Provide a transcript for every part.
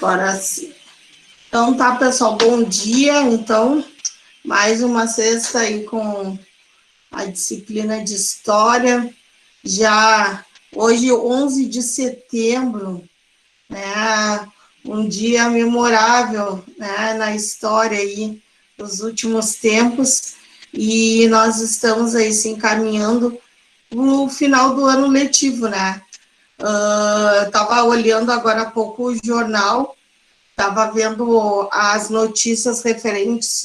Agora sim. Então tá, pessoal, bom dia. Então, mais uma sexta aí com a disciplina de História. Já hoje, 11 de setembro, né? Um dia memorável, né, na história aí dos últimos tempos. E nós estamos aí se encaminhando no final do ano letivo, né? Eu estava olhando agora há pouco o jornal. Estava vendo as notícias referentes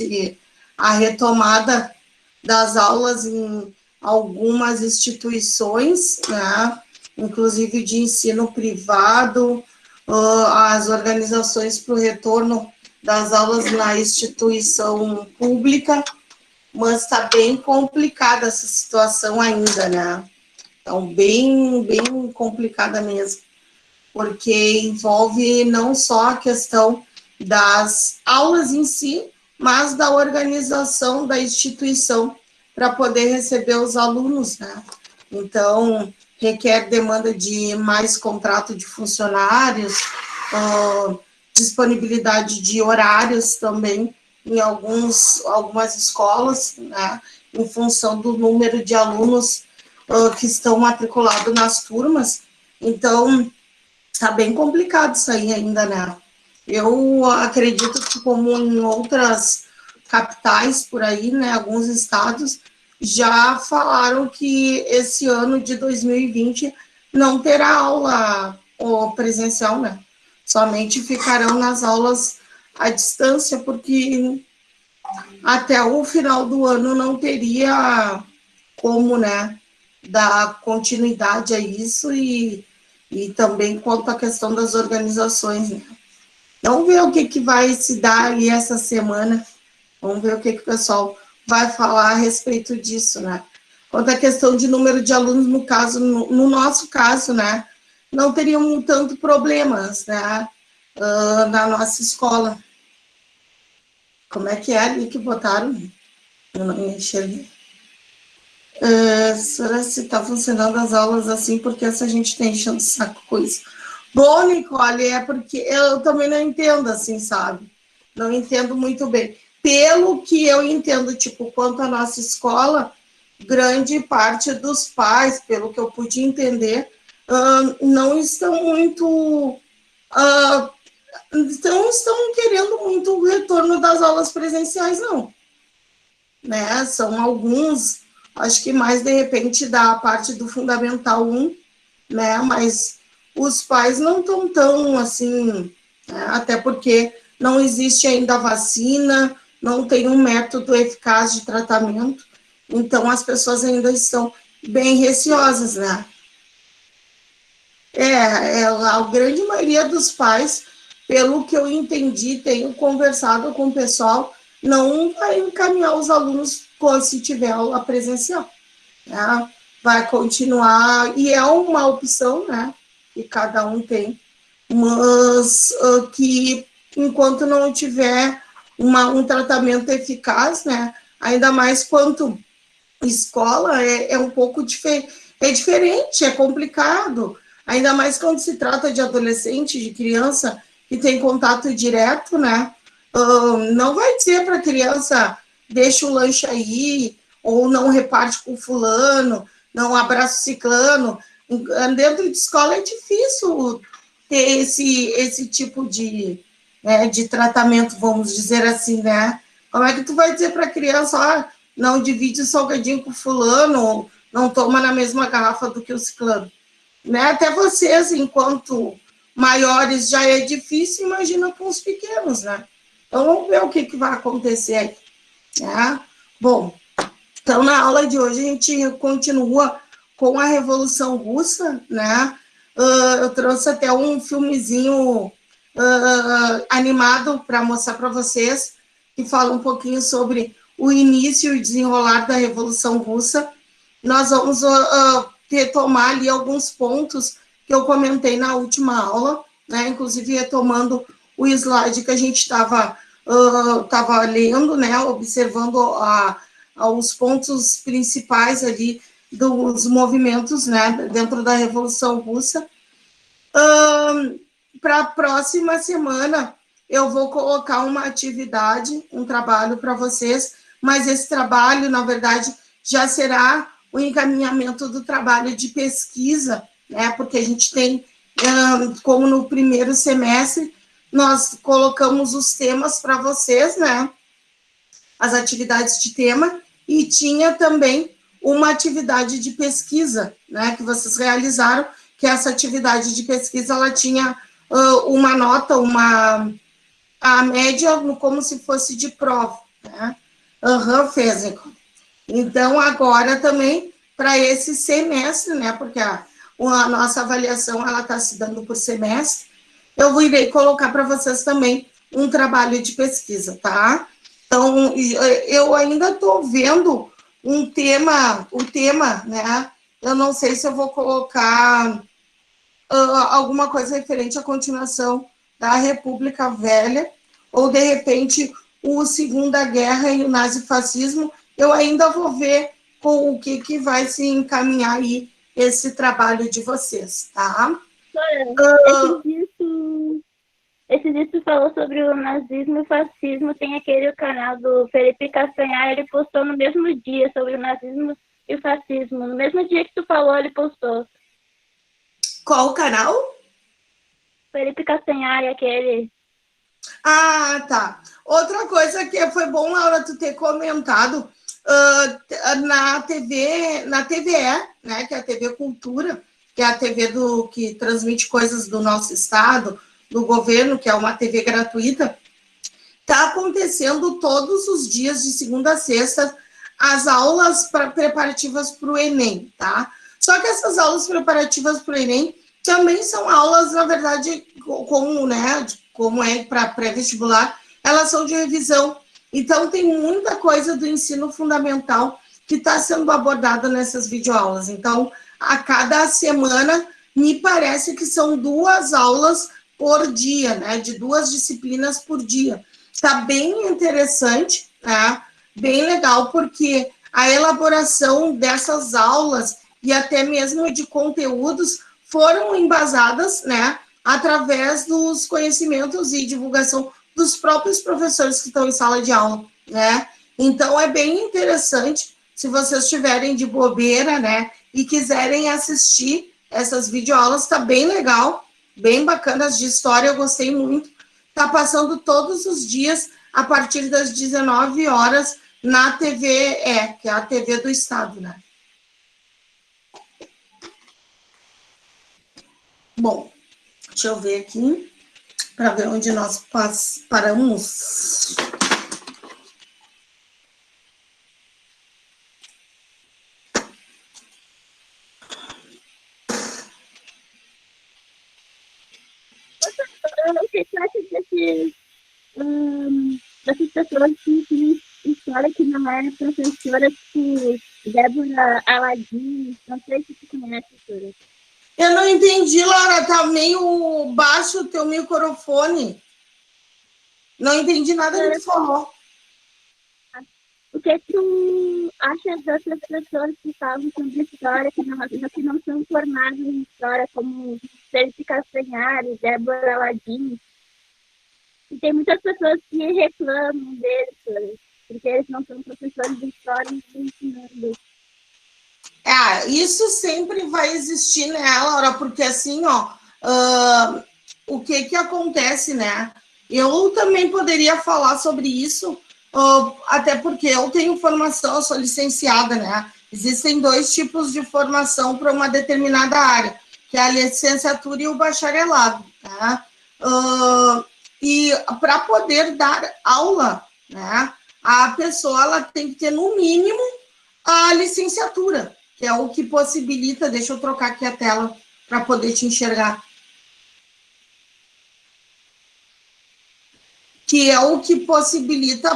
à retomada das aulas em algumas instituições, né, inclusive de ensino privado, as organizações para o retorno das aulas na instituição pública, mas está bem complicada essa situação ainda, né? Então, bem complicada mesmo, porque envolve não só a questão das aulas em si, mas da organização da instituição para poder receber os alunos, né? Então, requer demanda de mais contrato de funcionários, disponibilidade de horários também em algumas escolas, né? Em função do número de alunos que estão matriculados nas turmas. Então, tá bem complicado isso aí ainda, né? Eu acredito que, como em outras capitais por aí, né, alguns estados já falaram que esse ano de 2020 não terá aula presencial, né? Somente ficarão nas aulas à distância, porque até o final do ano não teria como, né, dar continuidade a isso e também quanto à questão das organizações, né? Vamos ver o que vai se dar aí essa semana, vamos ver o que o pessoal vai falar a respeito disso, né? Quanto à questão de número de alunos, no caso, no nosso caso, né, não teriam tanto problemas, né, na nossa escola. Como é que é ali que botaram? Eu não enxerguei. Será se está funcionando as aulas assim, porque essa gente está enchendo o saco com isso. Bom, Nicole, é porque eu também não entendo, assim, sabe? Não entendo muito bem. Pelo que eu entendo, tipo, quanto à nossa escola, grande parte dos pais, pelo que eu pude entender, não estão muito... não estão querendo muito o retorno das aulas presenciais, não. Né? São alguns, acho que mais, de repente, da parte do Fundamental 1, né? Mas os pais não estão tão, assim, né? Até porque não existe ainda vacina, não tem um método eficaz de tratamento, então as pessoas ainda estão bem receosas, né? A grande maioria dos pais, pelo que eu entendi, tenho conversado com o pessoal, não vai encaminhar os alunos se tiver aula presencial, né? Vai continuar, e é uma opção, né, que cada um tem, mas que enquanto não tiver um tratamento eficaz, né, ainda mais quanto escola, é um pouco diferente, é complicado, ainda mais quando se trata de adolescente, de criança que tem contato direto, né? Não vai dizer para a criança, deixa o lanche aí, ou não reparte com fulano, não abraça o ciclano. Dentro de escola é difícil ter esse tipo de tratamento, vamos dizer assim, né? Como é que tu vai dizer para a criança, não divide o salgadinho com fulano, ou não toma na mesma garrafa do que o ciclano? Né? Até vocês, enquanto maiores, já é difícil, imagina com os pequenos, né? Então, vamos ver o que vai acontecer aí. Né? Bom, então, na aula de hoje, a gente continua com a Revolução Russa, né? Eu trouxe até um filmezinho animado para mostrar para vocês, que fala um pouquinho sobre o início e desenrolar da Revolução Russa. Nós vamos retomar ali alguns pontos que eu comentei na última aula, né? Inclusive retomando o slide que a gente estava lendo, né? Observando os pontos principais ali dos movimentos, né? Dentro da Revolução Russa. para a próxima semana eu vou colocar uma atividade, um trabalho para vocês, mas esse trabalho, na verdade, já será o encaminhamento do trabalho de pesquisa, né? Porque a gente tem, como no primeiro semestre, nós colocamos os temas para vocês, né? As atividades de tema, e tinha também uma atividade de pesquisa, né? Que vocês realizaram, que essa atividade de pesquisa, ela tinha uma nota, a média como se fosse de prova, né? Fez. Então, agora também, para esse semestre, né? Porque a nossa avaliação, ela está se dando por semestre, eu irei colocar para vocês também um trabalho de pesquisa, tá? Então, eu ainda estou vendo o tema, né? Eu não sei se eu vou colocar alguma coisa referente à continuação da República Velha, ou, de repente, o Segunda Guerra e o nazifascismo. Eu ainda vou ver com o que vai se encaminhar aí esse trabalho de vocês, tá? Esses dias tu falou sobre o nazismo e o fascismo, tem aquele canal do Felipe Castanhar, ele postou no mesmo dia sobre o nazismo e o fascismo. No mesmo dia que tu falou, ele postou. Qual o canal? Felipe Castanhar, aquele. Ah, tá. Outra coisa que foi bom, Laura, tu ter comentado, na TVE, né, que é a TV Cultura, que é a TV que transmite coisas do nosso estado, do governo, que é uma TV gratuita, está acontecendo todos os dias, de segunda a sexta, as aulas preparativas para o Enem, tá? Só que essas aulas preparativas para o Enem também são aulas, na verdade, como é para pré-vestibular, elas são de revisão. Então, tem muita coisa do ensino fundamental que está sendo abordada nessas videoaulas. Então, a cada semana, me parece que são 2 aulas por dia, né? De 2 disciplinas por dia. Está bem interessante, né? Bem legal, porque a elaboração dessas aulas e até mesmo de conteúdos foram embasadas, né? Através dos conhecimentos e divulgação dos próprios professores que estão em sala de aula, né? Então, é bem interessante, se vocês estiverem de bobeira, né? E quiserem assistir essas videoaulas, está bem legal, bem bacanas de história, eu gostei muito. Está passando todos os dias, a partir das 19 horas, na TVE, que é a TV do Estado, né? Bom, deixa eu ver aqui, para ver onde nós paramos. O que você acha dessas pessoas que ensinam história que não é professora, tipo Débora Aladim? Não sei se você conhece, professora. Eu não entendi, Laura, tá meio baixo o teu microfone. Não entendi nada que tu falou. O que tu acha dessas pessoas que falam sobre história, que não são formadas em história, como Felipe Castanhar, Débora Aladim? E tem muitas pessoas que reclamam deles, porque eles não são professores de história e estão ensinando. Isso sempre vai existir, né, Laura? Porque assim, o que acontece, né? Eu também poderia falar sobre isso, até porque eu tenho formação, eu sou licenciada, né? Existem 2 tipos de formação para uma determinada área, que é a licenciatura e o bacharelado, tá? E para poder dar aula, né, a pessoa ela tem que ter, no mínimo, a licenciatura, que é o que possibilita, deixa eu trocar aqui a tela para poder te enxergar, que é o que possibilita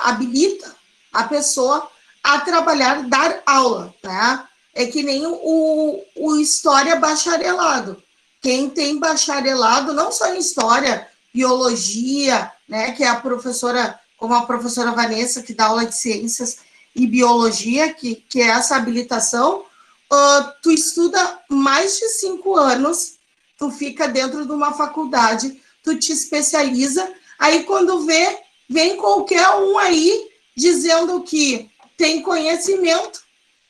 habilita a pessoa a trabalhar, dar aula, tá? É que nem o História bacharelado. Quem tem bacharelado, não só em História, Biologia, né, que é a professora, como a professora Vanessa, que dá aula de Ciências e Biologia, que é essa habilitação, tu estuda mais de 5 anos tu fica dentro de uma faculdade, tu te especializa, aí quando vem qualquer um aí dizendo que tem conhecimento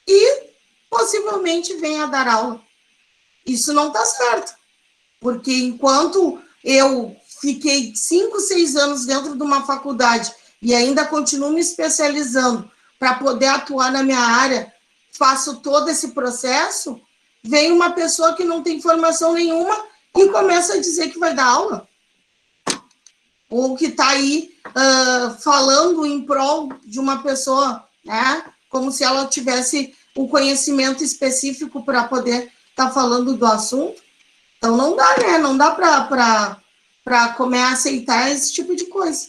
e possivelmente venha dar aula. Isso não está certo, porque enquanto eu fiquei 5, 6 anos dentro de uma faculdade e ainda continuo me especializando para poder atuar na minha área, faço todo esse processo, vem uma pessoa que não tem formação nenhuma e começa a dizer que vai dar aula. Ou que está aí falando em prol de uma pessoa, né? Como se ela tivesse o conhecimento específico para poder estar falando do assunto. Então, não dá, né? Não dá para começar a aceitar esse tipo de coisa.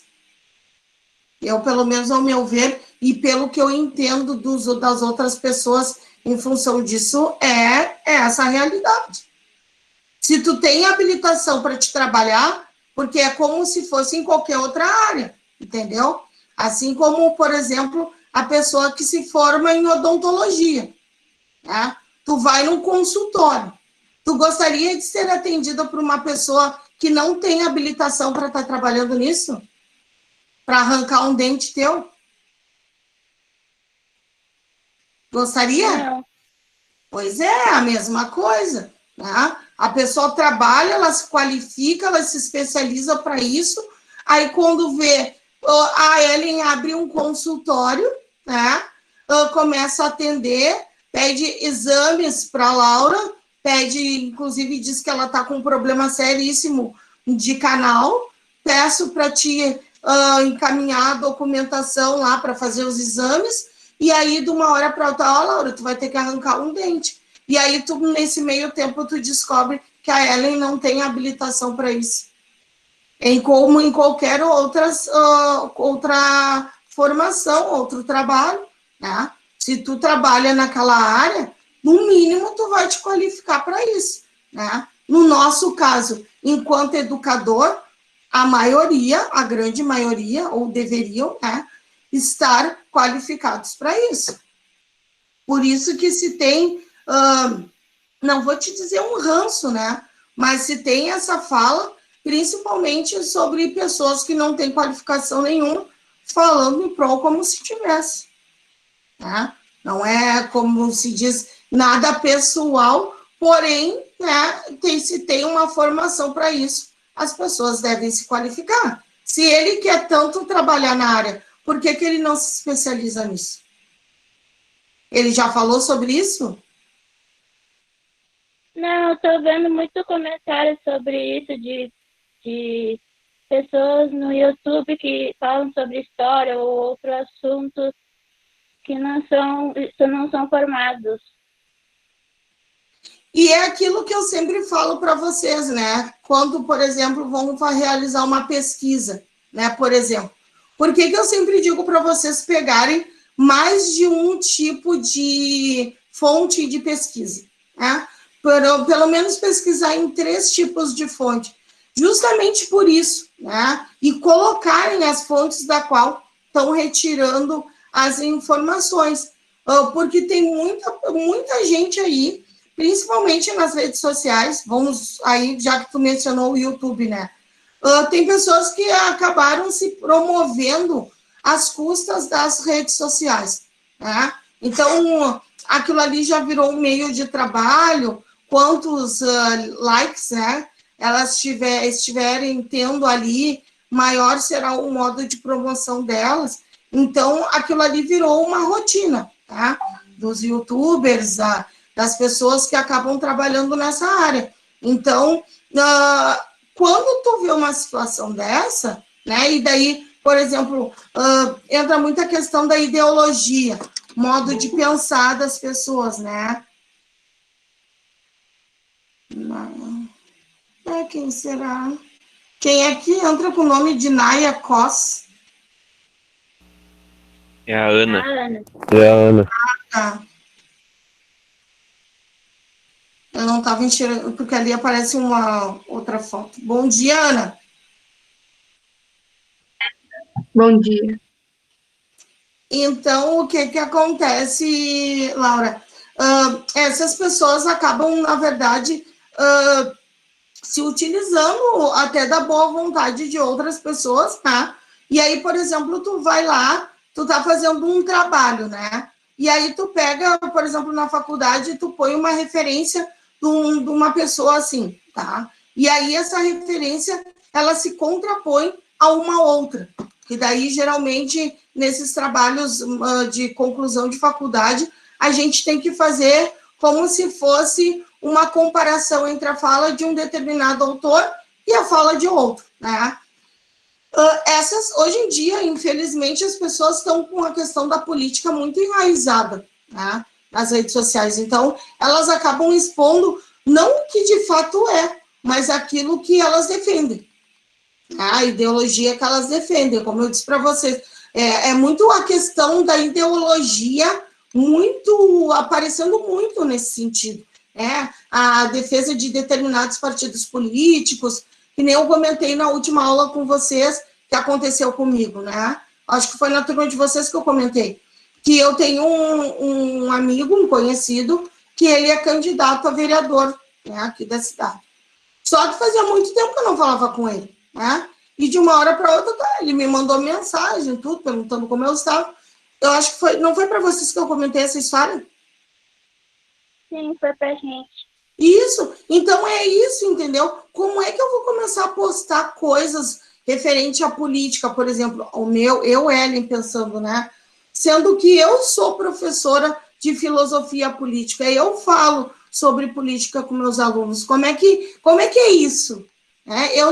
Eu, pelo menos, ao meu ver, e pelo que eu entendo das outras pessoas em função disso, é essa a realidade. Se tu tem habilitação para te trabalhar, porque é como se fosse em qualquer outra área, entendeu? Assim como, por exemplo, a pessoa que se forma em odontologia, né? Tu vai num consultório. Tu gostaria de ser atendida por uma pessoa que não tem habilitação para estar trabalhando nisso? Para arrancar um dente teu? Gostaria? Não. Pois é, a mesma coisa, né? A pessoa trabalha, ela se qualifica, ela se especializa para isso, aí quando vê, a Ellen abre um consultório, né? Começa a atender, pede exames para a Laura, pede, inclusive diz que ela está com um problema seríssimo de canal, peço para te encaminhar a documentação lá para fazer os exames, e aí de uma hora para outra, Laura, tu vai ter que arrancar um dente. E aí, tu, nesse meio tempo, tu descobre que a Ellen não tem habilitação para isso. Como em qualquer outra formação, outro trabalho, né? Se tu trabalha naquela área, no mínimo, tu vai te qualificar para isso, né? No nosso caso, enquanto educador, a maioria, a grande maioria, ou deveriam, né, estar qualificados para isso. Por isso que se tem... não vou te dizer um ranço, né? Mas se tem essa fala, principalmente sobre pessoas que não têm qualificação nenhuma, falando em prol como se tivesse. Né? Não é, como se diz, nada pessoal, porém, né, se tem uma formação para isso, as pessoas devem se qualificar. Se ele quer tanto trabalhar na área, por que ele não se especializa nisso? Ele já falou sobre isso? Não, eu tô vendo muito comentário sobre isso de pessoas no YouTube que falam sobre história ou outro assunto que não são formados. E é aquilo que eu sempre falo para vocês, né? Quando, por exemplo, vamos realizar uma pesquisa, né? Por exemplo, por que eu sempre digo para vocês pegarem mais de um tipo de fonte de pesquisa, né? Pelo menos pesquisar em 3 tipos de fonte, justamente por isso, né? E colocarem as fontes da qual estão retirando as informações, porque tem muita gente aí, principalmente nas redes sociais, vamos aí, já que tu mencionou o YouTube, né? Tem pessoas que acabaram se promovendo às custas das redes sociais, né? Então, aquilo ali já virou um meio de trabalho, quantos likes, né, elas estiverem tendo ali, maior será o modo de promoção delas. Então, aquilo ali virou uma rotina, tá? Dos youtubers, das pessoas que acabam trabalhando nessa área. Então, quando tu vê uma situação dessa, né, e daí, por exemplo, entra muita questão da ideologia, modo de pensar das pessoas, né? Quem será? Quem é que entra com o nome de Naya Cos? É a Ana. É a Ana. Tá. Eu não estava enxergando, porque ali aparece uma outra foto. Bom dia, Ana. Bom dia. Então, o que acontece, Laura? Essas pessoas acabam, na verdade, se utilizando até da boa vontade de outras pessoas, tá? E aí, por exemplo, tu vai lá, tu tá fazendo um trabalho, né? E aí tu pega, por exemplo, na faculdade, tu põe uma referência de uma pessoa assim, tá? E aí essa referência, ela se contrapõe a uma outra, que daí, geralmente, nesses trabalhos de conclusão de faculdade, a gente tem que fazer como se fosse uma comparação entre a fala de um determinado autor e a fala de outro, né? Hoje em dia, infelizmente, as pessoas estão com a questão da política muito enraizada, né, nas redes sociais. Então, elas acabam expondo não o que de fato é, mas aquilo que elas defendem, né, a ideologia que elas defendem. Como eu disse para vocês, é muito a questão da ideologia aparecendo muito nesse sentido. A defesa de determinados partidos políticos, que nem eu comentei na última aula com vocês, que aconteceu comigo, né? Acho que foi na turma de vocês que eu comentei, que eu tenho um amigo, um conhecido, que ele é candidato a vereador, né, aqui da cidade. Só que fazia muito tempo que eu não falava com ele, né? E de uma hora para outra, ele me mandou mensagem, tudo, perguntando como eu estava. Eu acho que não foi para vocês que eu comentei essa história? Sim, foi pra gente. Isso, então é isso, entendeu? Como é que eu vou começar a postar coisas referente à política, por exemplo, eu, Ellen, pensando, né? Sendo que eu sou professora de filosofia política, eu falo sobre política com meus alunos. Como é que é isso? Eu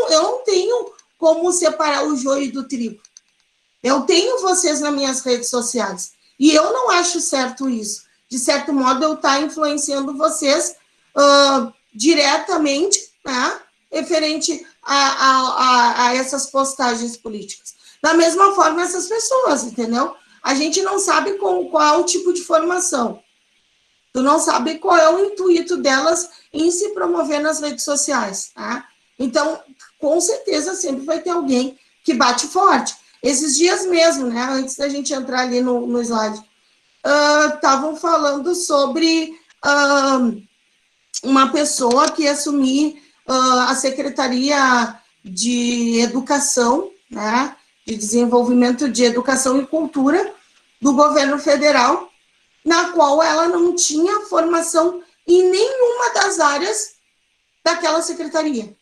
não tenho como separar o joio do trigo. Eu tenho vocês nas minhas redes sociais e eu não acho certo isso. De certo modo, eu estou influenciando vocês diretamente, né, referente a essas postagens políticas. Da mesma forma, essas pessoas, entendeu? A gente não sabe qual é o tipo de formação. Tu não sabe qual é o intuito delas em se promover nas redes sociais, tá? Então, com certeza, sempre vai ter alguém que bate forte. Esses dias mesmo, né, antes da gente entrar ali no slide, estavam falando sobre uma pessoa que ia assumir a Secretaria de Educação, né, de Desenvolvimento de Educação e Cultura do governo federal, na qual ela não tinha formação em nenhuma das áreas daquela secretaria.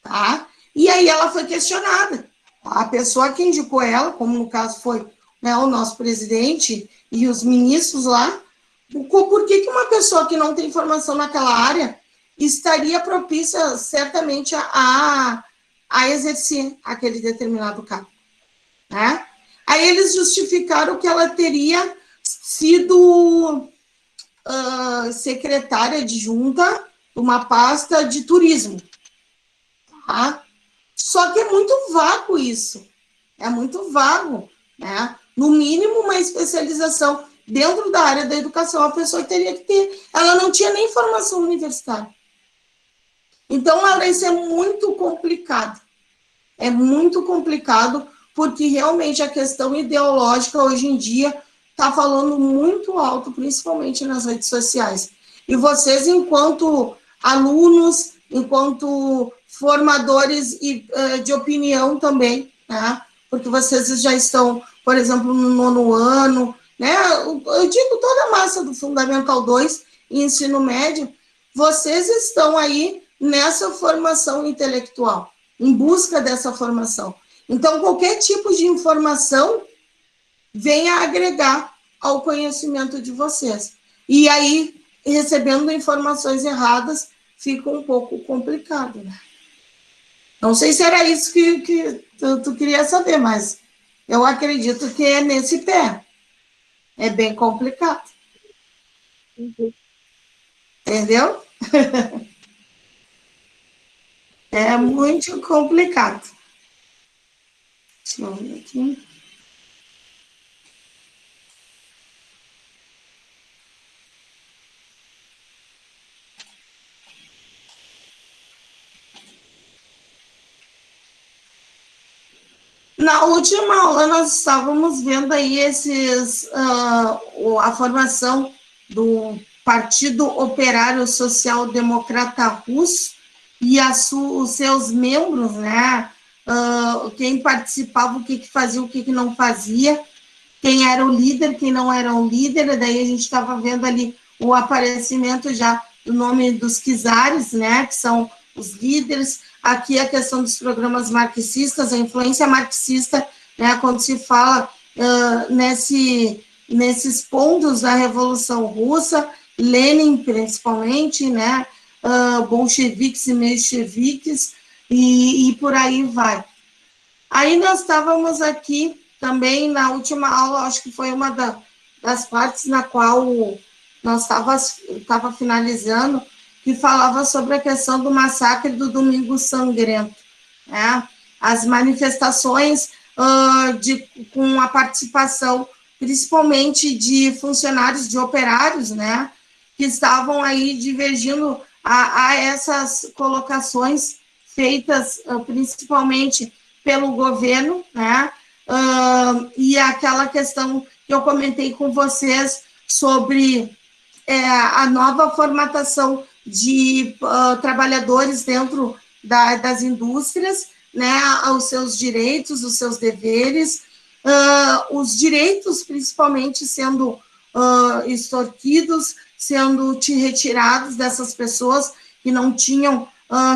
Tá? E aí ela foi questionada. A pessoa que indicou ela, como no caso foi, né, o nosso presidente e os ministros lá, por que uma pessoa que não tem formação naquela área estaria propícia, certamente, a exercer aquele determinado cargo, né? Aí eles justificaram que ela teria sido secretária adjunta de uma pasta de turismo, tá? Só que é muito vago isso, é muito vago, né? No mínimo, uma especialização dentro da área da educação, a pessoa teria que ter. Ela não tinha nem formação universitária. Então, Laura, isso é muito complicado. É muito complicado, porque realmente a questão ideológica hoje em dia está falando muito alto, principalmente nas redes sociais. E vocês, enquanto alunos, enquanto formadores de opinião também, né? Porque vocês já estão, por exemplo, no 9º ano, né? Eu digo toda a massa do Fundamental 2 e ensino médio, vocês estão aí nessa formação intelectual, em busca dessa formação. Então, qualquer tipo de informação venha agregar ao conhecimento de vocês. E aí, recebendo informações erradas, fica um pouco complicado, né? Não sei se era isso que tu queria saber, mas eu acredito que é nesse pé. É bem complicado. Entendeu? É muito complicado. Deixa eu ver aqui. Na última aula, nós estávamos vendo aí a formação do Partido Operário Social Democrata Russo, e os seus membros, né, quem participava, o que fazia, o que não fazia, quem era o líder, quem não era o líder. Daí a gente estava vendo ali o aparecimento já do nome dos czares, né, que são os líderes. Aqui a questão dos programas marxistas, a influência marxista, né, quando se fala nesses pontos da Revolução Russa, Lenin principalmente, né, bolcheviques e mencheviques, e por aí vai. Aí nós estávamos aqui também na última aula, acho que foi uma das partes na qual nós estava finalizando, que falava sobre a questão do massacre do Domingo Sangrento, né? As manifestações com a participação, principalmente de funcionários, de operários, né? Que estavam aí divergindo a essas colocações feitas principalmente pelo governo, né? E aquela questão que eu comentei com vocês sobre a nova formatação de trabalhadores dentro das indústrias, né? Os seus direitos, os seus deveres, os direitos principalmente sendo extorquidos, sendo retirados dessas pessoas que não tinham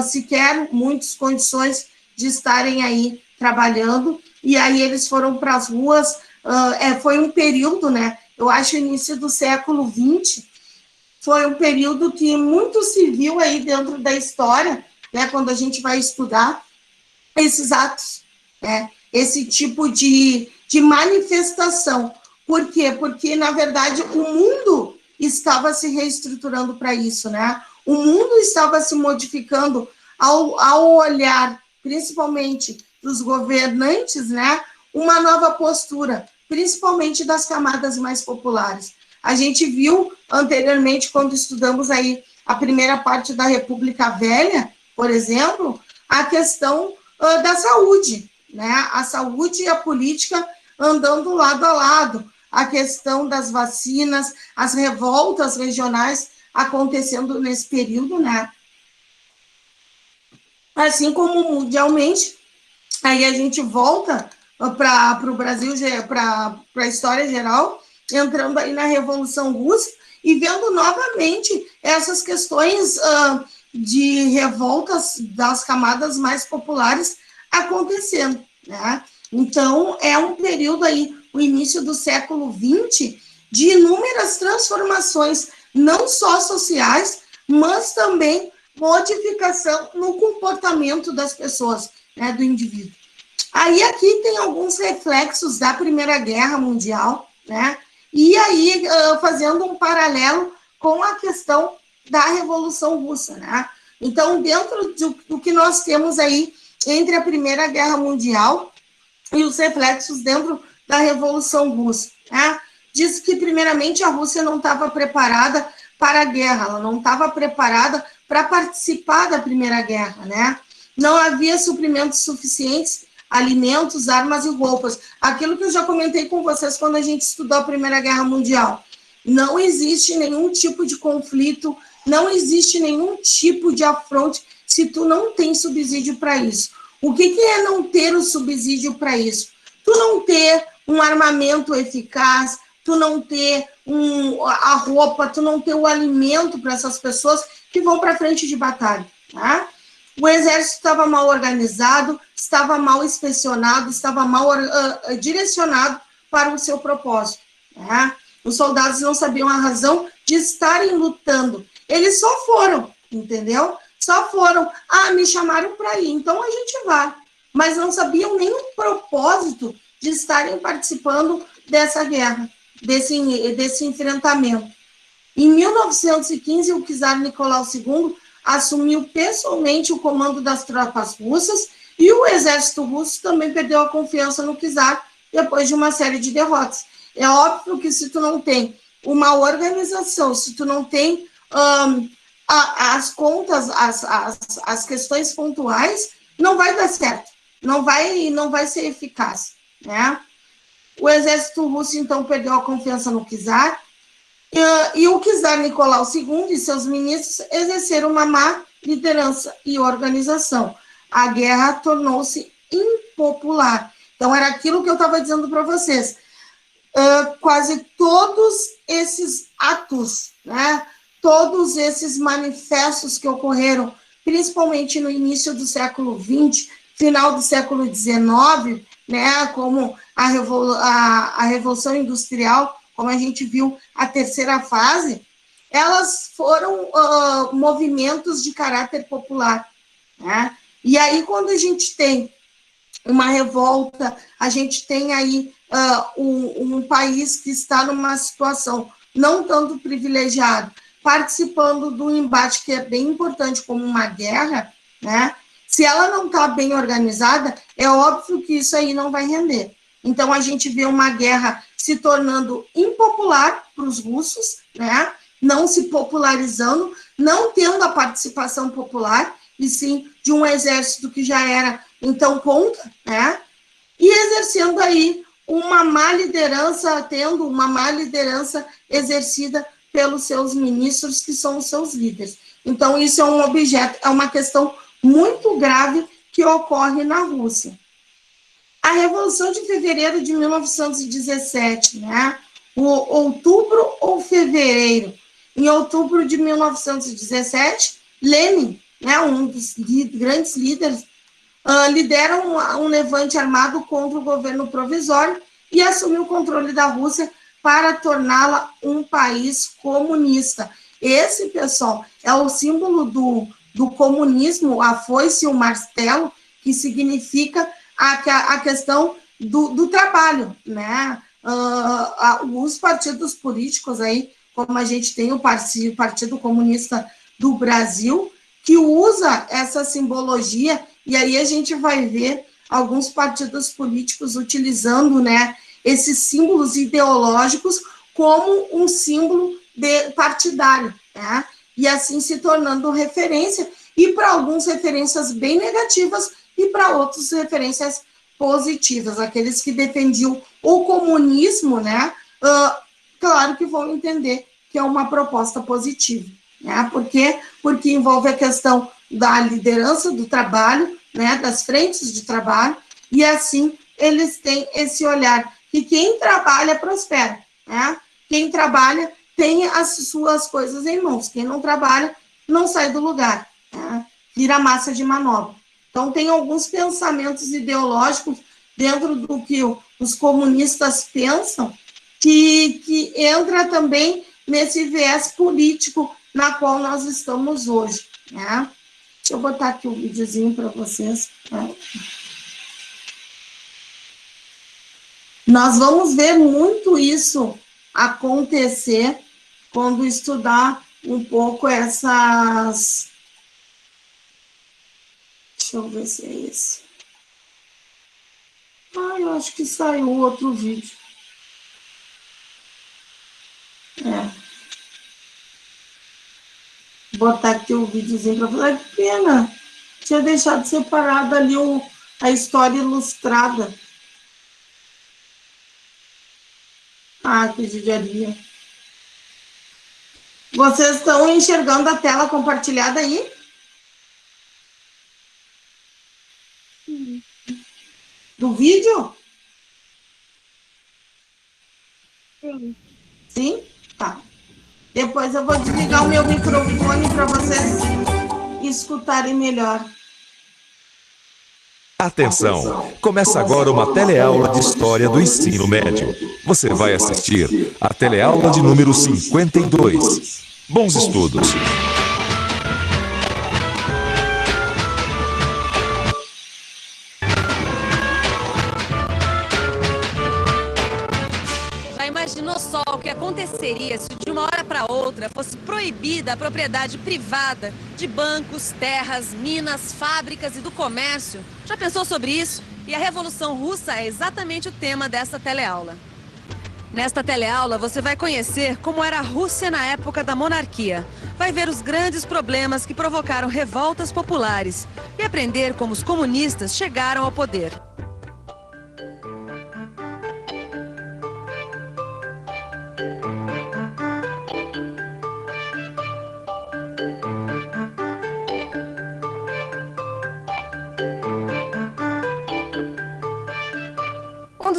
sequer muitas condições de estarem aí trabalhando, e aí eles foram para as ruas. Foi um período, né? Eu acho, início do século XX, foi um período que muito se viu aí dentro da história, né? Quando a gente vai estudar esses atos, né? Esse tipo de manifestação. Por quê? Porque, na verdade, o mundo estava se reestruturando para isso, né? O mundo estava se modificando ao olhar, principalmente dos governantes, né? Uma nova postura, principalmente das camadas mais populares. A gente viu anteriormente, quando estudamos aí a primeira parte da República Velha, por exemplo, a questão da saúde, né? A saúde e a política andando lado a lado, a questão das vacinas, as revoltas regionais acontecendo nesse período, né? Assim como mundialmente, aí a gente volta para o Brasil, para a história geral, entrando aí na Revolução Russa e vendo novamente essas questões de revoltas das camadas mais populares acontecendo, né? Então, é um período aí, o início do século XX, de inúmeras transformações, não só sociais, mas também modificação no comportamento das pessoas, né, do indivíduo. Aí aqui tem alguns reflexos da Primeira Guerra Mundial, né? E aí fazendo um paralelo com a questão da Revolução Russa, né? Então, dentro do que nós temos aí entre a Primeira Guerra Mundial e os reflexos dentro da Revolução Russa, né? Diz que, primeiramente, a Rússia não estava preparada para a guerra, ela não estava preparada para participar da Primeira Guerra, né? Não havia suprimentos suficientes, alimentos, armas e roupas. Aquilo que eu já comentei com vocês quando a gente estudou a Primeira Guerra Mundial. Não existe nenhum tipo de conflito, não existe nenhum tipo de afronte se tu não tem subsídio para isso. O que é não ter o subsídio para isso? Tu não ter um armamento eficaz, tu não ter a roupa, tu não ter o alimento para essas pessoas que vão para frente de batalha, tá? O exército estava mal organizado, estava mal inspecionado, estava mal direcionado para o seu propósito, tá? Os soldados não sabiam a razão de estarem lutando. Eles só foram, entendeu? Só foram. Me chamaram para ir, então a gente vai. Mas não sabiam nem o propósito de estarem participando dessa guerra, desse enfrentamento. Em 1915, o czar Nicolau II assumiu pessoalmente o comando das tropas russas e o exército russo também perdeu a confiança no czar depois de uma série de derrotas. É óbvio que se tu não tem uma organização, se tu não tem as contas, as questões pontuais, não vai dar certo, não vai ser eficaz, né? O exército russo, então, perdeu a confiança no czar, E o czar Nicolau II e seus ministros exerceram uma má liderança e organização. A guerra tornou-se impopular. Então, era aquilo que eu estava dizendo para vocês. Quase todos esses atos, né, todos esses manifestos que ocorreram, principalmente no início do século XX, final do século XIX, né, como a Revolução Industrial, como a gente viu a terceira fase, elas foram movimentos de caráter popular, né? E aí, quando a gente tem uma revolta, a gente tem aí um país que está numa situação não tanto privilegiada, participando de um embate que é bem importante, como uma guerra, né? Se ela não está bem organizada, é óbvio que isso aí não vai render. Então, a gente vê uma guerra se tornando impopular para os russos, né? Não se popularizando, não tendo a participação popular, e sim de um exército que já era, então, contra, né? E exercendo aí uma má liderança, tendo uma má liderança exercida pelos seus ministros, que são os seus líderes. Então, isso é um objeto, é uma questão muito grave que ocorre na Rússia. A Revolução de Fevereiro de 1917, né? O outubro ou fevereiro? Em outubro de 1917, Lenin, né, um dos grandes líderes, lidera um levante armado contra o governo provisório e assume o controle da Rússia para torná-la um país comunista. Esse, pessoal, é o símbolo do comunismo, a foice e o martelo, que significa a questão do trabalho, né? Os partidos políticos aí, como a gente tem o Partido Comunista do Brasil, que usa essa simbologia, e aí a gente vai ver alguns partidos políticos utilizando, né, esses símbolos ideológicos como um símbolo partidário, né? E assim se tornando referência, e para alguns referências bem negativas, e para outros referências positivas. Aqueles que defendiam o comunismo, né, claro que vão entender que é uma proposta positiva, né? Por quê? Porque envolve a questão da liderança do trabalho, né, das frentes de trabalho, e assim eles têm esse olhar que quem trabalha prospera, né? Quem trabalha tem as suas coisas em mãos, quem não trabalha não sai do lugar, né? Vira massa de manobra. Então, tem alguns pensamentos ideológicos dentro do que os comunistas pensam que entra também nesse viés político na qual nós estamos hoje, né? Deixa eu botar aqui um videozinho para vocês, né? Nós vamos ver muito isso acontecer quando estudar um pouco essas... Deixa eu ver se é esse. Eu acho que saiu outro vídeo. Vou botar aqui o videozinho para falar. Que pena. Tinha deixado separado ali a história ilustrada. Que judiaria. Vocês estão enxergando a tela compartilhada aí? Do vídeo? Sim. Sim? Tá. Depois eu vou desligar o meu microfone para vocês escutarem melhor. Atenção! Começa agora uma teleaula de História do Ensino Médio. Você vai assistir a teleaula de número 52. Bons estudos! Já imaginou só o que aconteceria se de uma hora para outra fosse proibida a propriedade privada de bancos, terras, minas, fábricas e do comércio? Já pensou sobre isso? E a Revolução Russa é exatamente o tema desta teleaula. Nesta teleaula, você vai conhecer como era a Rússia na época da monarquia. Vai ver os grandes problemas que provocaram revoltas populares e aprender como os comunistas chegaram ao poder.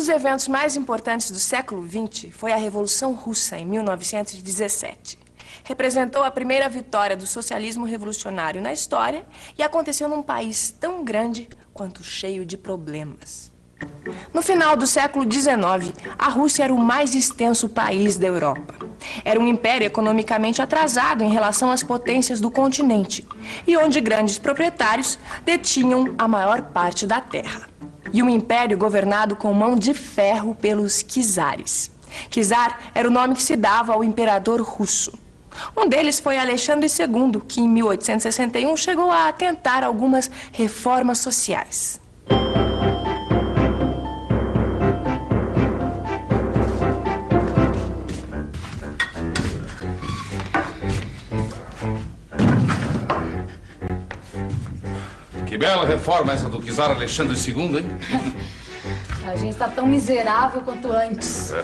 dos eventos mais importantes do século XX foi a Revolução Russa, em 1917. Representou a primeira vitória do socialismo revolucionário na história e aconteceu num país tão grande quanto cheio de problemas. No final do século XIX, a Rússia era o mais extenso país da Europa. Era um império economicamente atrasado em relação às potências do continente e onde grandes proprietários detinham a maior parte da terra. E um império governado com mão de ferro pelos czares. Czar era o nome que se dava ao imperador russo. Um deles foi Alexandre II, que em 1861 chegou a tentar algumas reformas sociais. Que bela reforma essa do czar Alexandre II, hein? A gente está tão miserável quanto antes. É.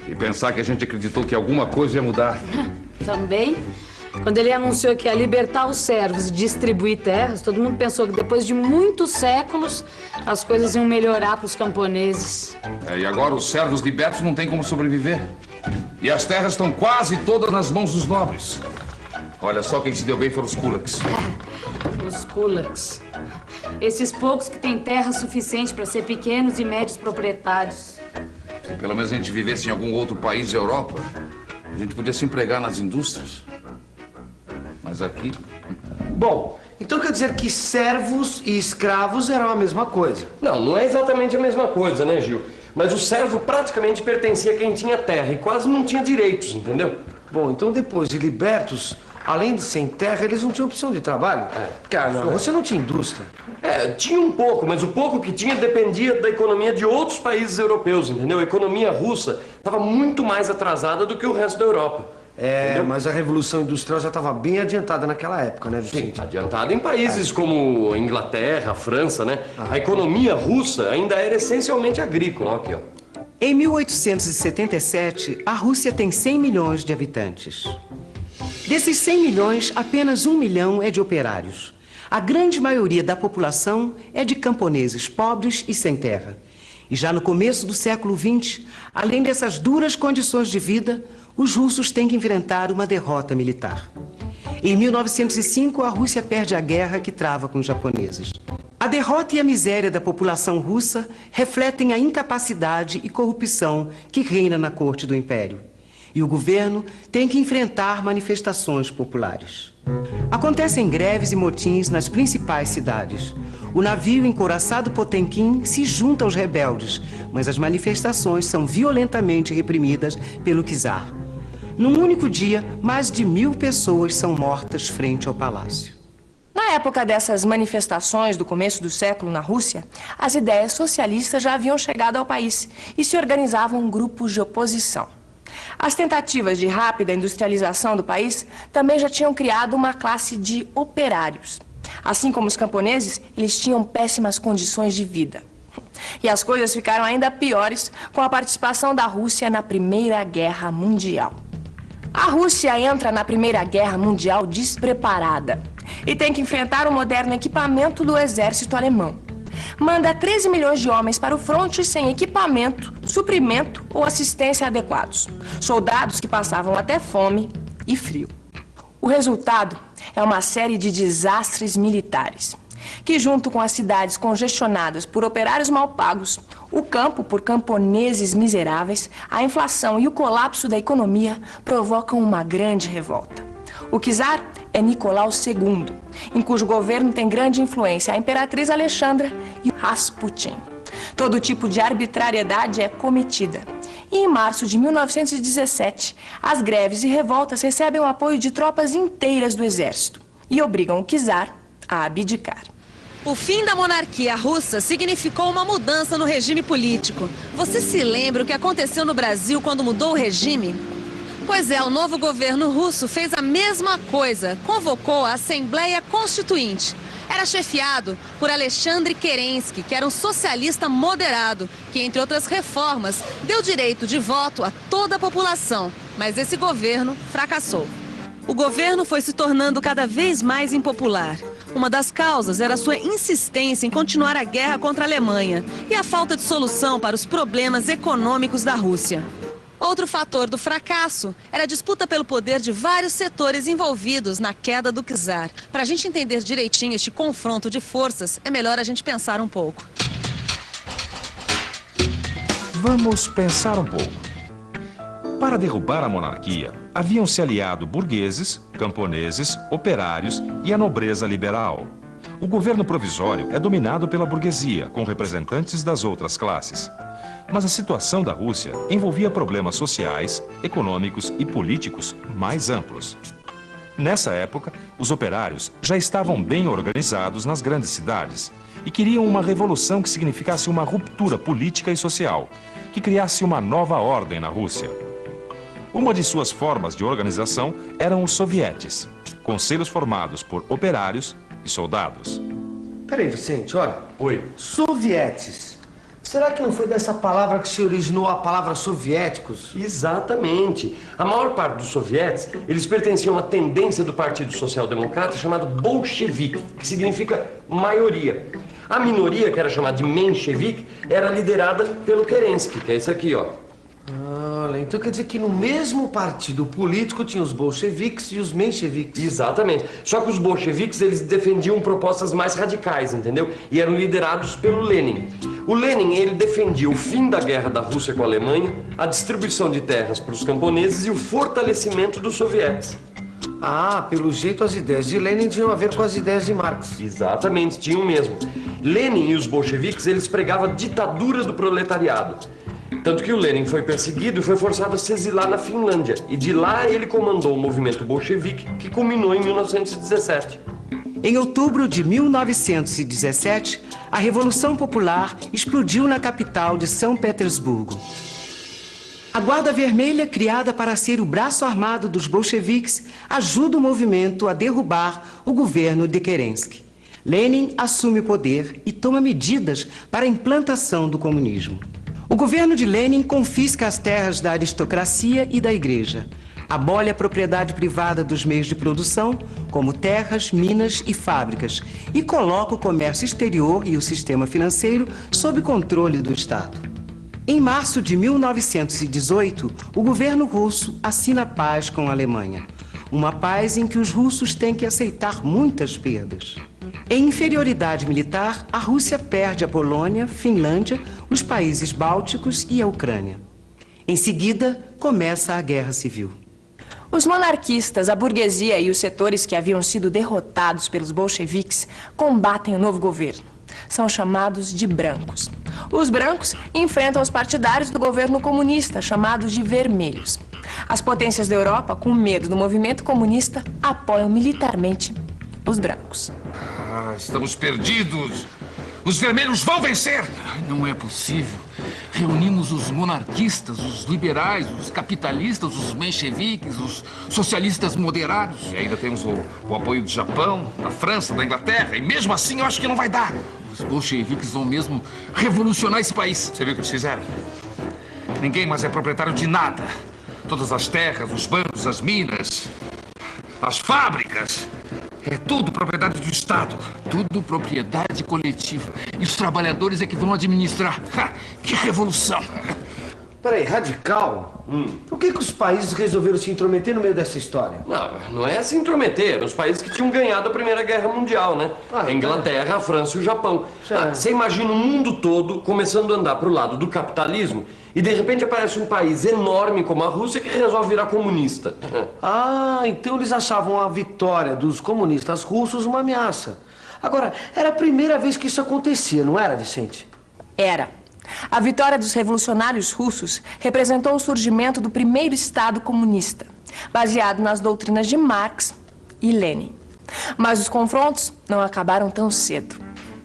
E pensar que a gente acreditou que alguma coisa ia mudar. Também. Quando ele anunciou que ia libertar os servos e distribuir terras, todo mundo pensou que depois de muitos séculos as coisas iam melhorar para os camponeses. E agora os servos libertos não têm como sobreviver. E as terras estão quase todas nas mãos dos nobres. Olha só quem se deu bem foram os kulaks. Os kulaks. Esses poucos que têm terra suficiente para ser pequenos e médios proprietários. Se pelo menos a gente vivesse em algum outro país da Europa, a gente podia se empregar nas indústrias. Mas aqui... Bom, então quer dizer que servos e escravos eram a mesma coisa. Não, não é exatamente a mesma coisa, né, Gil? Mas o servo praticamente pertencia a quem tinha terra e quase não tinha direitos, entendeu? Bom, então depois de libertos, além de sem terra, eles não tinham opção de trabalho. Cara, você não tinha indústria. Tinha um pouco, mas o pouco que tinha dependia da economia de outros países europeus, entendeu? A economia russa estava muito mais atrasada do que o resto da Europa. Entendeu? Mas a Revolução Industrial já estava bem adiantada naquela época, né, Vicente? Sim, adiantada em países como a Inglaterra, a França, né? A economia russa ainda era essencialmente agrícola. Aqui, ó. Em 1877, a Rússia tem 100 milhões de habitantes. Desses 100 milhões, apenas 1 milhão é de operários. A grande maioria da população é de camponeses pobres e sem terra. E já no começo do século XX, além dessas duras condições de vida, os russos têm que enfrentar uma derrota militar. Em 1905, a Rússia perde a guerra que trava com os japoneses. A derrota e a miséria da população russa refletem a incapacidade e corrupção que reina na corte do Império. E o governo tem que enfrentar manifestações populares. Acontecem greves e motins nas principais cidades. O navio encouraçado Potemkin se junta aos rebeldes, mas as manifestações são violentamente reprimidas pelo czar. Num único dia, mais de 1000 pessoas são mortas frente ao palácio. Na época dessas manifestações do começo do século na Rússia, as ideias socialistas já haviam chegado ao país e se organizavam grupos de oposição. As tentativas de rápida industrialização do país também já tinham criado uma classe de operários. Assim como os camponeses, eles tinham péssimas condições de vida. E as coisas ficaram ainda piores com a participação da Rússia na Primeira Guerra Mundial. A Rússia entra na Primeira Guerra Mundial despreparada e tem que enfrentar o moderno equipamento do exército alemão. Manda 13 milhões de homens para o fronte sem equipamento, suprimento ou assistência adequados. Soldados que passavam até fome e frio. O resultado é uma série de desastres militares, que junto com as cidades congestionadas por operários mal pagos, o campo por camponeses miseráveis, a inflação e o colapso da economia provocam uma grande revolta. O czar é Nicolau II, em cujo governo tem grande influência a imperatriz Alexandra e o Rasputin. Todo tipo de arbitrariedade é cometida. E em março de 1917, as greves e revoltas recebem o apoio de tropas inteiras do exército e obrigam o czar a abdicar. O fim da monarquia russa significou uma mudança no regime político. Você se lembra o que aconteceu no Brasil quando mudou o regime? Pois é, o novo governo russo fez a mesma coisa. Convocou a Assembleia Constituinte. Era chefiado por Alexandre Kerensky, que era um socialista moderado, que, entre outras reformas, deu direito de voto a toda a população. Mas esse governo fracassou. O governo foi se tornando cada vez mais impopular. Uma das causas era sua insistência em continuar a guerra contra a Alemanha e a falta de solução para os problemas econômicos da Rússia. Outro fator do fracasso era a disputa pelo poder de vários setores envolvidos na queda do czar. Para a gente entender direitinho este confronto de forças, é melhor a gente pensar um pouco. Vamos pensar um pouco. Para derrubar a monarquia, haviam se aliado burgueses, camponeses, operários e a nobreza liberal. O governo provisório é dominado pela burguesia, com representantes das outras classes. Mas a situação da Rússia envolvia problemas sociais, econômicos e políticos mais amplos. Nessa época, os operários já estavam bem organizados nas grandes cidades e queriam uma revolução que significasse uma ruptura política e social, que criasse uma nova ordem na Rússia. Uma de suas formas de organização eram os sovietes, conselhos formados por operários e soldados. Peraí, Vicente, olha. Oi. Sovietes. Será que não foi dessa palavra que se originou a palavra soviéticos? Exatamente. A maior parte dos sovietes, eles pertenciam à tendência do Partido Social Democrata chamado bolchevique, que significa maioria. A minoria, que era chamada de menchevique, era liderada pelo Kerensky, que é esse aqui, ó. Olha, então quer dizer que no mesmo partido político tinha os bolcheviques e os mencheviques. Exatamente. Só que os bolcheviques, eles defendiam propostas mais radicais, entendeu? E eram liderados pelo Lenin. O Lenin, ele defendia o fim da guerra da Rússia com a Alemanha, a distribuição de terras para os camponeses e o fortalecimento dos sovietes. Ah, pelo jeito as ideias de Lenin tinham a ver com as ideias de Marx. Exatamente, tinham mesmo. Lenin e os bolcheviques, eles pregavam a ditadura do proletariado. Tanto que o Lenin foi perseguido e foi forçado a se exilar na Finlândia. E de lá ele comandou o movimento bolchevique, que culminou em 1917. Em outubro de 1917, a Revolução Popular explodiu na capital de São Petersburgo. A Guarda Vermelha, criada para ser o braço armado dos bolcheviques, ajuda o movimento a derrubar o governo de Kerensky. Lenin assume o poder e toma medidas para a implantação do comunismo. O governo de Lenin confisca as terras da aristocracia e da igreja, abole a propriedade privada dos meios de produção, como terras, minas e fábricas, e coloca o comércio exterior e o sistema financeiro sob controle do Estado. Em março de 1918, o governo russo assina paz com a Alemanha. Uma paz em que os russos têm que aceitar muitas perdas. Em inferioridade militar, a Rússia perde a Polônia, Finlândia, os países bálticos e a Ucrânia. Em seguida, começa a Guerra Civil. Os monarquistas, a burguesia e os setores que haviam sido derrotados pelos bolcheviques combatem o novo governo. São chamados de brancos. Os brancos enfrentam os partidários do governo comunista, chamados de vermelhos. As potências da Europa, com medo do movimento comunista, apoiam militarmente os brancos. Ah, estamos perdidos. Os vermelhos vão vencer. Não é possível. Reunimos os monarquistas, os liberais, os capitalistas, os mencheviques, os socialistas moderados. E ainda temos o apoio do Japão, da França, da Inglaterra. E mesmo assim eu acho que não vai dar. Os bolcheviques vão mesmo revolucionar esse país. Você viu o que eles fizeram? Ninguém mais é proprietário de nada. Todas as terras, os bancos, as minas, as fábricas. É tudo propriedade do Estado. Tudo propriedade coletiva. E os trabalhadores é que vão administrar. Que revolução! Peraí, radical? Por que os países resolveram se intrometer no meio dessa história? Não é se intrometer. Eram os países que tinham ganhado a Primeira Guerra Mundial, né? A Inglaterra, a França e o Japão. Você imagina o mundo todo começando a andar pro lado do capitalismo e de repente aparece um país enorme como a Rússia que resolve virar comunista. Então eles achavam a vitória dos comunistas russos uma ameaça. Agora, era a primeira vez que isso acontecia, não era, Vicente? Era. A vitória dos revolucionários russos representou o surgimento do primeiro Estado comunista, baseado nas doutrinas de Marx e Lenin. Mas os confrontos não acabaram tão cedo.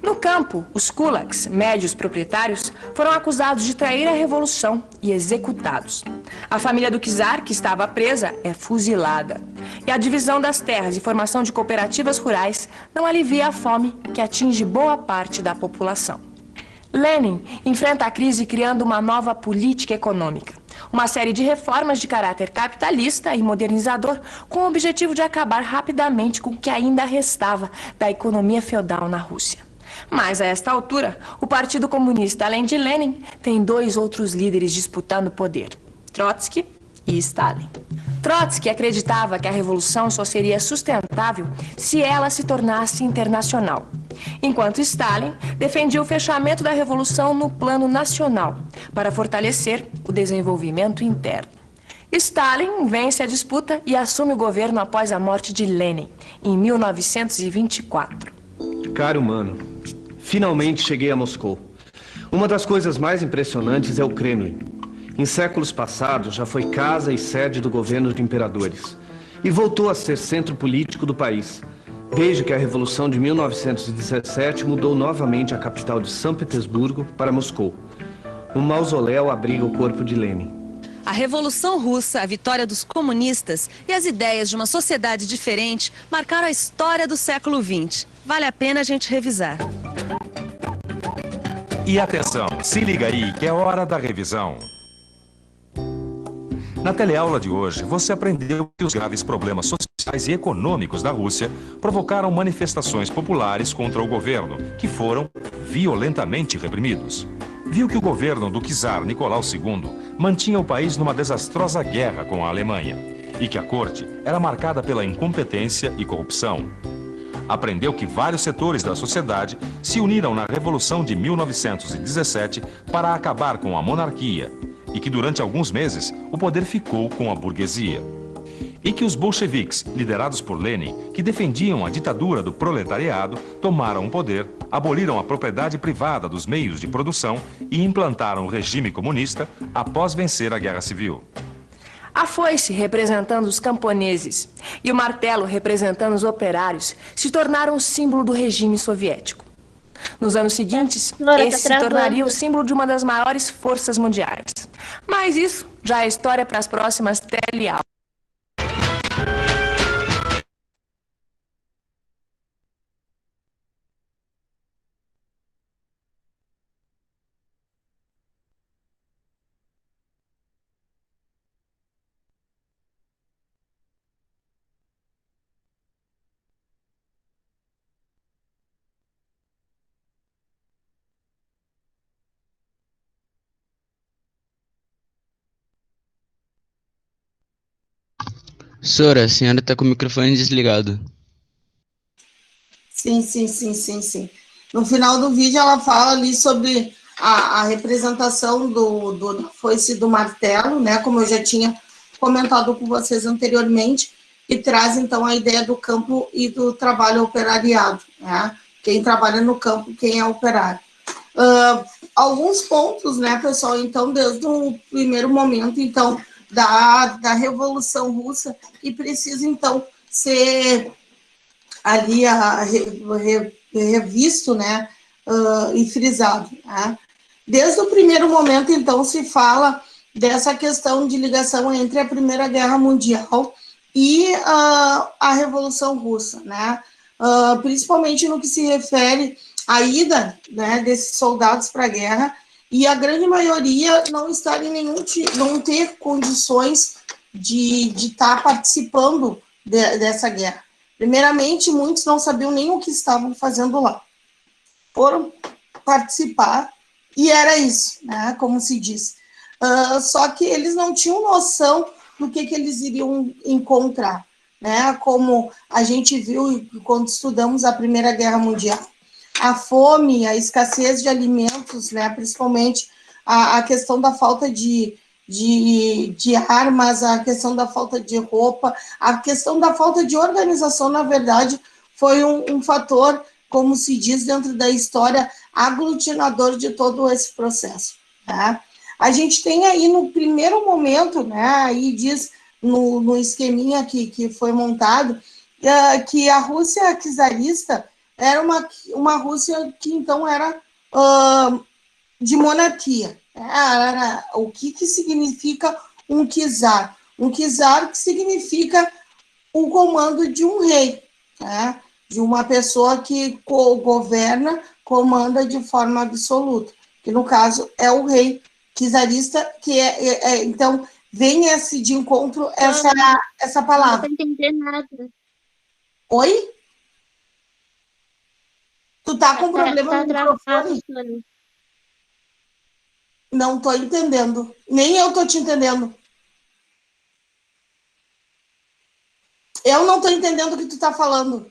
No campo, os kulaks, médios proprietários, foram acusados de trair a revolução e executados. A família do czar, que estava presa, é fuzilada. E a divisão das terras e formação de cooperativas rurais não alivia a fome que atinge boa parte da população. Lenin enfrenta a crise criando uma nova política econômica. uma série de reformas de caráter capitalista e modernizador com o objetivo de acabar rapidamente com o que ainda restava da economia feudal na Rússia. Mas, a esta altura, o Partido Comunista, além de Lenin, tem 2 outros líderes disputando o poder: Trotsky e Stalin. Trotsky acreditava que a revolução só seria sustentável se ela se tornasse internacional, enquanto Stalin defendia o fechamento da revolução no plano nacional, para fortalecer o desenvolvimento interno. Stalin vence a disputa e assume o governo após a morte de Lenin, em 1924. Caro humano, finalmente cheguei a Moscou. Uma das coisas mais impressionantes é o Kremlin. Em séculos passados, já foi casa e sede do governo de imperadores. E voltou a ser centro político do país, desde que a Revolução de 1917 mudou novamente a capital de São Petersburgo para Moscou. Um mausoléu abriga o corpo de Lenin. A Revolução Russa, a vitória dos comunistas e as ideias de uma sociedade diferente marcaram a história do século XX. Vale a pena a gente revisar. E atenção, se liga aí que é hora da revisão. Na teleaula de hoje, você aprendeu que os graves problemas sociais e econômicos da Rússia provocaram manifestações populares contra o governo, que foram violentamente reprimidos. Viu que o governo do czar Nicolau II mantinha o país numa desastrosa guerra com a Alemanha e que a corte era marcada pela incompetência e corrupção. Aprendeu que vários setores da sociedade se uniram na Revolução de 1917 para acabar com a monarquia e que durante alguns meses o poder ficou com a burguesia. E que os bolcheviques, liderados por Lenin, que defendiam a ditadura do proletariado, tomaram o poder, aboliram a propriedade privada dos meios de produção e implantaram o regime comunista após vencer a Guerra Civil. A foice, representando os camponeses, e o martelo, representando os operários, se tornaram o símbolo do regime soviético. Nos anos seguintes, esse se tornaria o símbolo de uma das maiores forças mundiais. Mas isso já é história para as próximas teleaulas. Sora, a senhora está com o microfone desligado. Sim. No final do vídeo ela fala ali sobre a representação da foice e do martelo, né? Como eu já tinha comentado com vocês anteriormente, e traz então a ideia do campo e do trabalho operariado, né? Quem trabalha no campo, quem é operário. Alguns pontos, né, pessoal? Então, desde o primeiro momento, então, da Revolução Russa, que precisa, então, ser ali revisto, né, e frisado. Né? Desde o primeiro momento, então, se fala dessa questão de ligação entre a Primeira Guerra Mundial e a Revolução Russa, né? Principalmente no que se refere à ida, né, desses soldados para a guerra, e a grande maioria não estar em não ter condições de estar participando dessa guerra. Primeiramente, muitos não sabiam nem o que estavam fazendo lá. Foram participar e era isso, né, como se diz. Só que eles não tinham noção do que eles iriam encontrar, né, como a gente viu quando estudamos a Primeira Guerra Mundial. A fome, a escassez de alimentos, né, principalmente a questão da falta de armas, a questão da falta de roupa, a questão da falta de organização, na verdade, foi um fator, como se diz dentro da história, aglutinador de todo esse processo. Tá? A gente tem aí no primeiro momento, né, aí diz no esqueminha que foi montado, que a Rússia czarista era uma Rússia que, então, era de monarquia. O que significa um czar? Um czar que significa o comando de um rei, né? De uma pessoa que governa, comanda de forma absoluta, que, no caso, é o rei Czarista, que então, vem esse de encontro essa palavra. Não estou entendendo nada. Oi? Tu tá com problema no microfone? Não tô entendendo. Nem eu tô te entendendo. Eu não tô entendendo o que tu tá falando.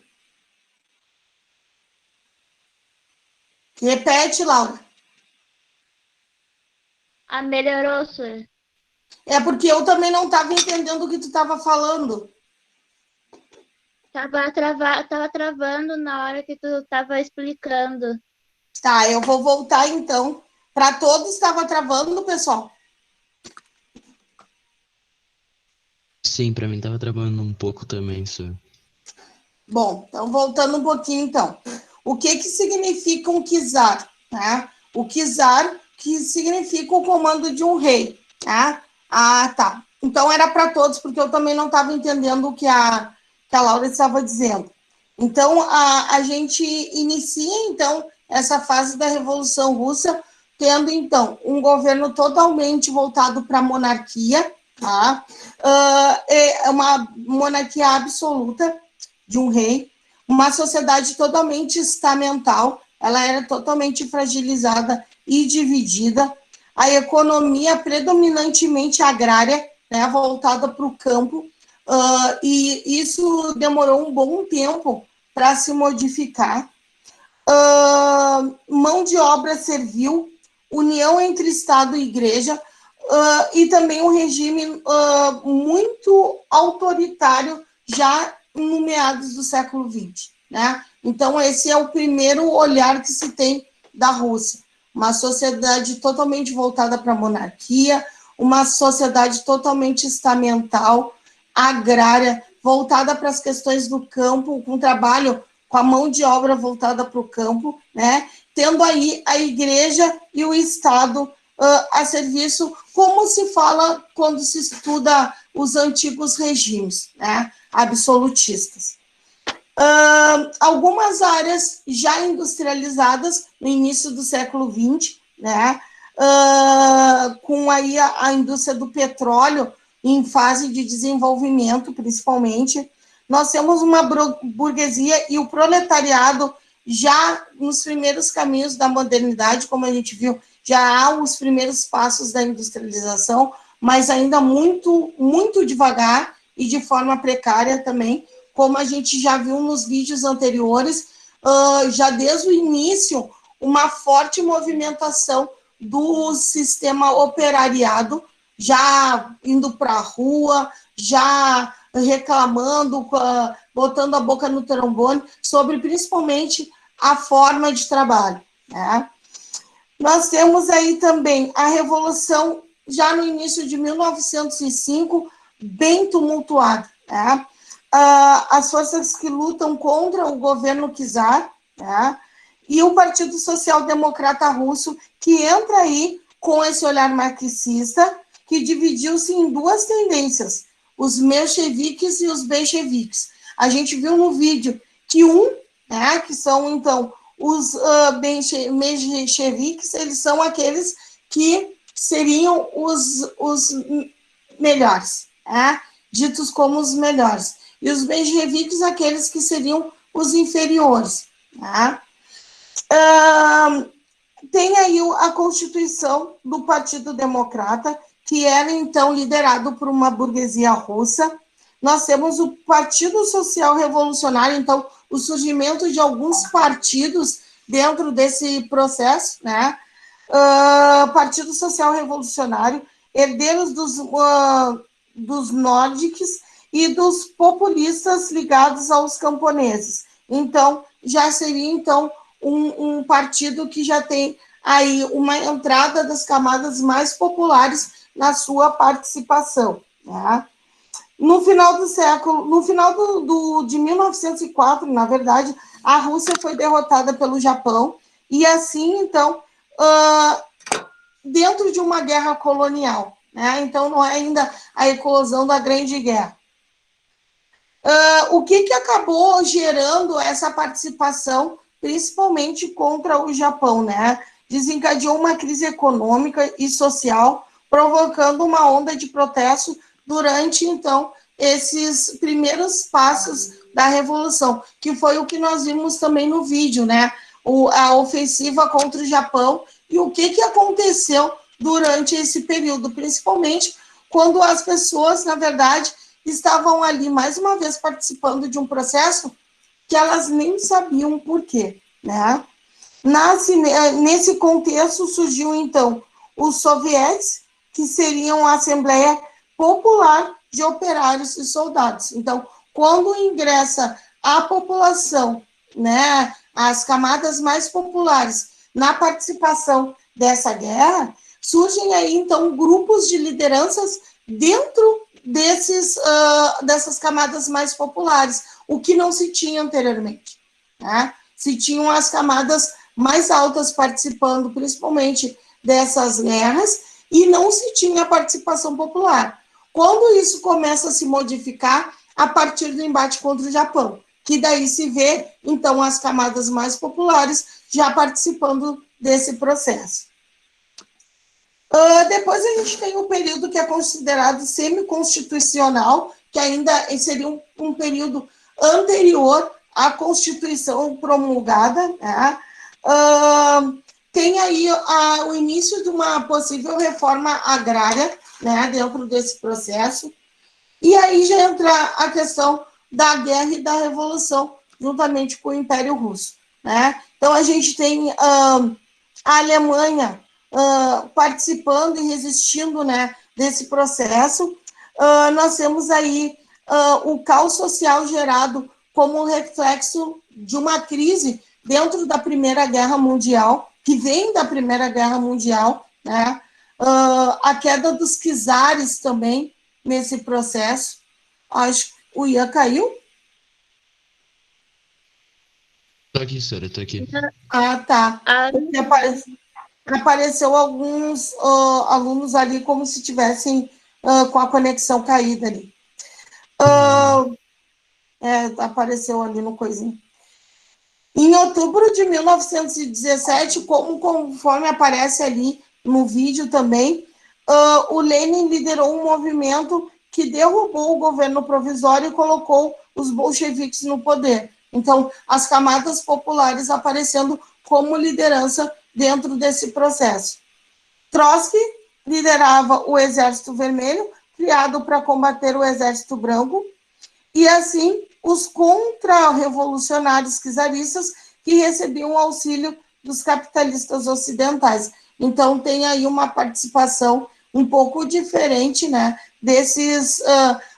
Repete, Laura. Melhorou, senhora. É porque eu também não estava entendendo o que tu estava falando. Tava travando na hora que tu estava explicando. Tá, eu vou voltar então. Para todos estava travando, pessoal? Sim, para mim estava travando um pouco também, senhor. Bom, então voltando um pouquinho então. O que significa um czar? Né? O czar que significa o comando de um rei. Tá? Ah, tá. Então era para todos, porque eu também não estava entendendo o que a Laura estava dizendo. Então, a gente inicia, então, essa fase da Revolução Russa, tendo, então, um governo totalmente voltado para a monarquia, tá? É uma monarquia absoluta de um rei, uma sociedade totalmente estamental, ela era totalmente fragilizada e dividida, a economia predominantemente agrária, né, voltada para o campo, e isso demorou um bom tempo para se modificar. Mão de obra servil, união entre Estado e Igreja, e também um regime muito autoritário já no meados do século XX. Né? Então, esse é o primeiro olhar que se tem da Rússia. Uma sociedade totalmente voltada para a monarquia, uma sociedade totalmente estamental, agrária, voltada para as questões do campo, com trabalho com a mão de obra voltada para o campo, né? Tendo aí a igreja e o Estado a serviço, como se fala quando se estuda os antigos regimes, né? Absolutistas. Algumas áreas já industrializadas no início do século XX, né? Com aí a indústria do petróleo em fase de desenvolvimento, principalmente. Nós temos uma burguesia e o proletariado já nos primeiros caminhos da modernidade, como a gente viu, já há os primeiros passos da industrialização, mas ainda muito, muito devagar e de forma precária também, como a gente já viu nos vídeos anteriores, já desde o início, uma forte movimentação do sistema operariado, já indo para a rua, já reclamando, botando a boca no trombone, sobre principalmente a forma de trabalho. Né? Nós temos aí também a Revolução, já no início de 1905, bem tumultuada. Né? As forças que lutam contra o governo czar, né? E o Partido Social Democrata Russo, que entra aí com esse olhar marxista, que dividiu-se em duas tendências, os mencheviques e os bolcheviques. A gente viu no vídeo que né, que são, então, os mencheviques, eles são aqueles que seriam os melhores, né, ditos como os melhores. E os bolcheviques, aqueles que seriam os inferiores. Né. Tem aí a Constituição do Partido Democrata, que era, então, liderado por uma burguesia russa. Nós temos o Partido Social Revolucionário, então, o surgimento de alguns partidos dentro desse processo, né? Partido Social Revolucionário, herdeiros dos nórdicos e dos populistas ligados aos camponeses. Então, já seria, então, um partido que já tem aí uma entrada das camadas mais populares na sua participação. Né? No final do século, no final de 1904, na verdade, a Rússia foi derrotada pelo Japão, e assim, então, dentro de uma guerra colonial. Né? Então, não é ainda a eclosão da Grande Guerra. O que acabou gerando essa participação, principalmente contra o Japão, né? desencadeou uma crise econômica e social, provocando uma onda de protesto durante, então, esses primeiros passos da Revolução, que foi o que nós vimos também no vídeo, né? A ofensiva contra o Japão e o que aconteceu durante esse período, principalmente quando as pessoas, na verdade, estavam ali, mais uma vez, participando de um processo que elas nem sabiam por quê, né? Nesse contexto surgiu, então, os sovietes, que seriam a Assembleia Popular de Operários e Soldados. Então, quando ingressa a população, né, as camadas mais populares na participação dessa guerra, surgem aí, então, grupos de lideranças dentro dessas camadas mais populares, o que não se tinha anteriormente, né? Se tinham as camadas mais altas participando, principalmente dessas guerras, e não se tinha a participação popular. Quando isso começa a se modificar, a partir do embate contra o Japão, que daí se vê, então, as camadas mais populares já participando desse processo. Depois a gente tem um período que é considerado semi-constitucional, que ainda seria um período anterior à Constituição promulgada, né? Tem aí o início de uma possível reforma agrária, né, dentro desse processo, e aí já entra a questão da guerra e da revolução, juntamente com o Império Russo, né? Então, a gente tem a Alemanha participando e resistindo, né, desse processo. Nós temos aí o caos social gerado como reflexo de uma crise dentro da Primeira Guerra Mundial, que vem da Primeira Guerra Mundial, né? A queda dos czares também nesse processo. Acho que o Ian caiu. Tô aqui, senhora, tô aqui. Ah, tá. Apareceu alguns alunos ali como se tivessem com a conexão caída ali. Apareceu ali no coisinho. Em outubro de 1917, conforme aparece ali no vídeo também, o Lenin liderou um movimento que derrubou o governo provisório e colocou os bolcheviques no poder. Então, as camadas populares aparecendo como liderança dentro desse processo. Trotsky liderava o Exército Vermelho, criado para combater o Exército Branco, e assim os contra-revolucionários czaristas que recebiam auxílio dos capitalistas ocidentais. Então, tem aí uma participação um pouco diferente, né, desses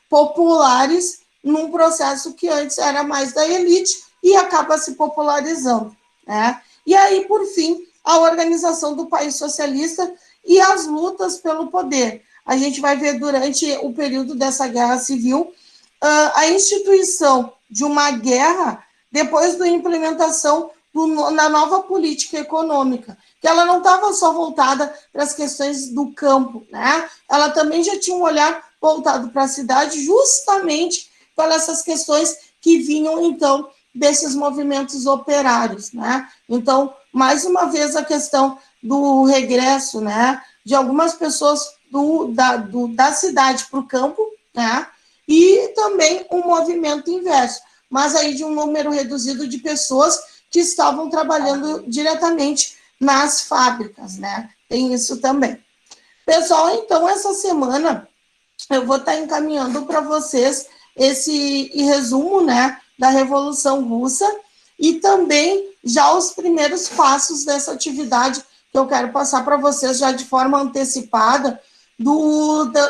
populares num processo que antes era mais da elite e acaba se popularizando, né? E aí, por fim, a organização do país socialista e as lutas pelo poder. A gente vai ver durante o período dessa guerra civil a instituição de uma guerra depois da implementação na nova política econômica, que ela não estava só voltada para as questões do campo, né? Ela também já tinha um olhar voltado para a cidade, justamente para essas questões que vinham, então, desses movimentos operários, né? Então, mais uma vez, a questão do regresso, né, de algumas pessoas da cidade para o campo, né? E também um movimento inverso, mas aí de um número reduzido de pessoas que estavam trabalhando diretamente nas fábricas, né? Tem isso também. Pessoal, então, essa semana eu vou estar encaminhando para vocês esse resumo, né, da Revolução Russa e também já os primeiros passos dessa atividade que eu quero passar para vocês já de forma antecipada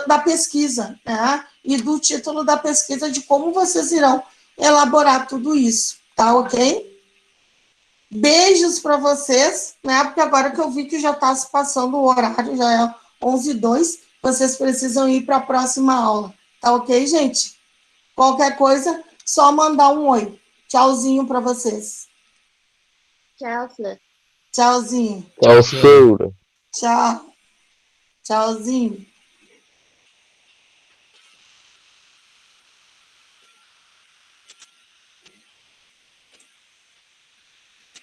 da pesquisa, né? E do título da pesquisa, de como vocês irão elaborar tudo isso, tá ok? Beijos para vocês, né? Porque agora que eu vi que já está se passando o horário, já é 11h02, vocês precisam ir para a próxima aula, tá ok, gente? Qualquer coisa, só mandar um oi. Tchauzinho para vocês. Tchau, Flor. Tchauzinho. Tchau, Flor. Tchau. Tchauzinho.